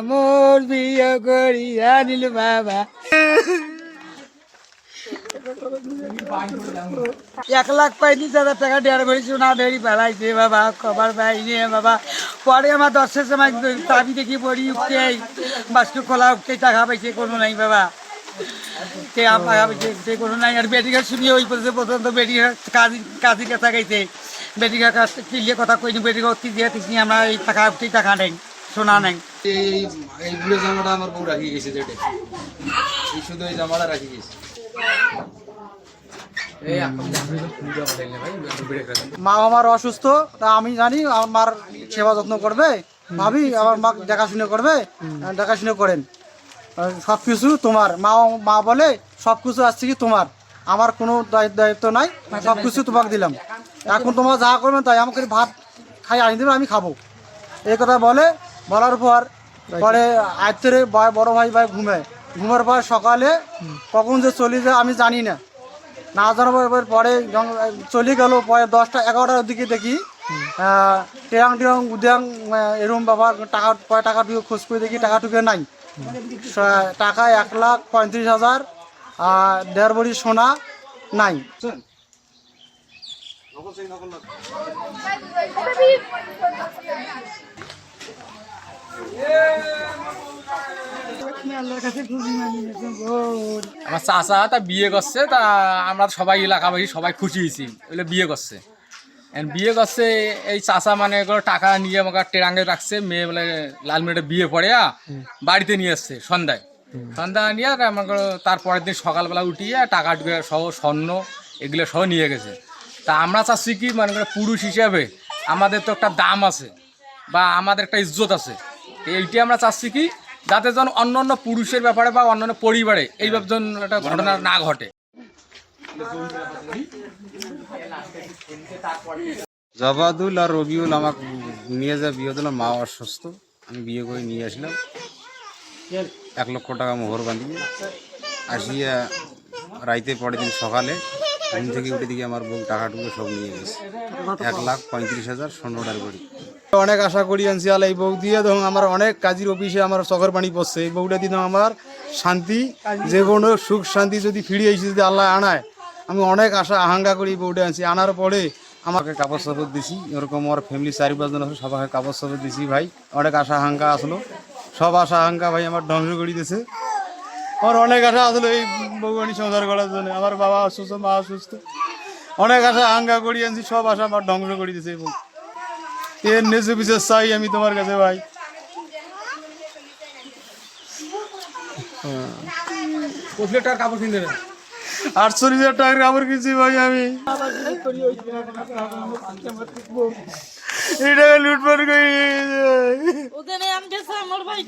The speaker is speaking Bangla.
মোর বিয়ে করিয়া নিল বাবা 1,35,000 টাকা ডেয়ার ভরি সোনা ধরি পেলাইছে বাবা খবর পাইনি বাবা পরে আমার 10 সময় চাবি দেখি পড়ি উঠতে বাস্কু খোলা উঠতে টাকা পাইছে কোনো নাই বাবা টাকা পাইছে কোনো নাই আর বেটিকা শুনিয়ে ওই পর্যন্ত বেটিকা কাজী কাছা গাইছে বেটিকা কাজ কিলিয়ে কথা কইনি বেটিকা অতি দিয়ে তিসনি আমরা এই টাকা উঠতে টাকা নেই সোনা নেই এই বুড়ো জামাটা আমার বউ রাখি গেছে যেটা এই শুধু এই জামাটা রাখি গেছে মা আমার অসুস্থ তা আমি জানি আমার সেবা যত্ন করবে ভাবি আমার মা দেখাশুনো করবে দেখাশুনো করেন সব কিছু তোমার মা বলে সব কিছু আসছে কি তোমার আমার কোনো দায়িত্ব নাই সব কিছু তোমাকে দিলাম এখন তোমার যা করবেন তাই আমাকে ভাত খাই আনি দেবে আমি খাবো এই কথা বলার পর পরে আজকে বড় ভাই ঘুমের পর সকালে কখন যে চলে যায় আমি জানি না জানার পরে চলে গেল পরে 10টা 11টার দিকে দেখি টিয়াং উদ্যাং এরম বাবা টাকা টুকু খোঁজ করে দেখি টাকা টুকু নাই টাকা 1,35,000 আর 1.5 ভরি সোনা নাই আমার চাচা তা বিয়ে করছে তা আমরা সবাই এলাকাবাসী সবাই খুশি হয়েছি ওইলে বিয়ে করছে বিয়ে করছে এই চাচা মানে টাকা নিয়ে আমাকে টেরাঙ্গে রাখছে মেয়ে বলে লালমেটে বিয়ে পড়ে বাড়িতে নিয়ে আসছে সন্ধ্যা নিয়ে আমাকে তারপরের দিন সকালবেলা উঠিয়ে টাকা সহ স্বর্ণ এগুলো সহ নিয়ে গেছে তা আমরা চাচ্ছি কি মানে পুরুষ হিসাবে আমাদের তো একটা দাম আছে বা আমাদের একটা ইজ্জত আছে এইটি আমরা চাচ্ছি কি যাতে যেন অন্য পুরুষের ব্যাপারে বা অন্যান্য পরিবারে এইভাবে যেন একটা ঘটনা না ঘটে জবাদুল আর রবিউল আমাকে নিয়ে যায় বিয়ে দিলাম মা অসুস্থ আমি বিয়ে করে নিয়ে আসলাম 1 লক্ষ টাকা মোহর বাঁধিয়ে আসিয়া রাইতে পরের দিন সকালে ঘুম থেকে উঠে দিকে আমার বউ টাকা টুকু সব নিয়ে গেছে 1,35,000 সোনার বাড়ি অনেক আশা করি আনছি আল এই বউ দিয়ে ধরুন আমার অনেক কাজের অফিসে আমার চোখের পানি পড়ছে এই বউটা দিন আমার শান্তি যে কোনো সুখ শান্তি যদি ফিরিয়ে এসে যদি আল্লাহ আনায় আমি অনেক আশা আকাঙ্ক্ষা করি এই বউটা আনছি আনার পরে আমাকে কাপড় সাপড় দিছি এরকম আমার ফ্যামিলি 4-5 জন আছে সবাইকে কাপড় সাপড় দিছি ভাই অনেক আশা আকাঙ্ক্ষা আসলো সব আশা আকাঙ্ক্ষা ভাই আমার ধ্বংস করে দিয়েছে আমার অনেক আশা আসলো এই বউবানি সংসার করার জন্য আমার বাবা অসুস্থ মা অসুস্থ অনেক আশা আকাঙ্ক্ষা করি আনছি সব আশা আমার ধ্বংস করে দিয়েছে এই বউ এর নেচে বিশেষ চাই আমি তোমার কাছে ভাই টাকার কাপড় কিনতে 48,000 টাকার কাপড় কিনছি ভাই আমি এই টাকা লুটপাট করে ওদের আমি আমার ভাই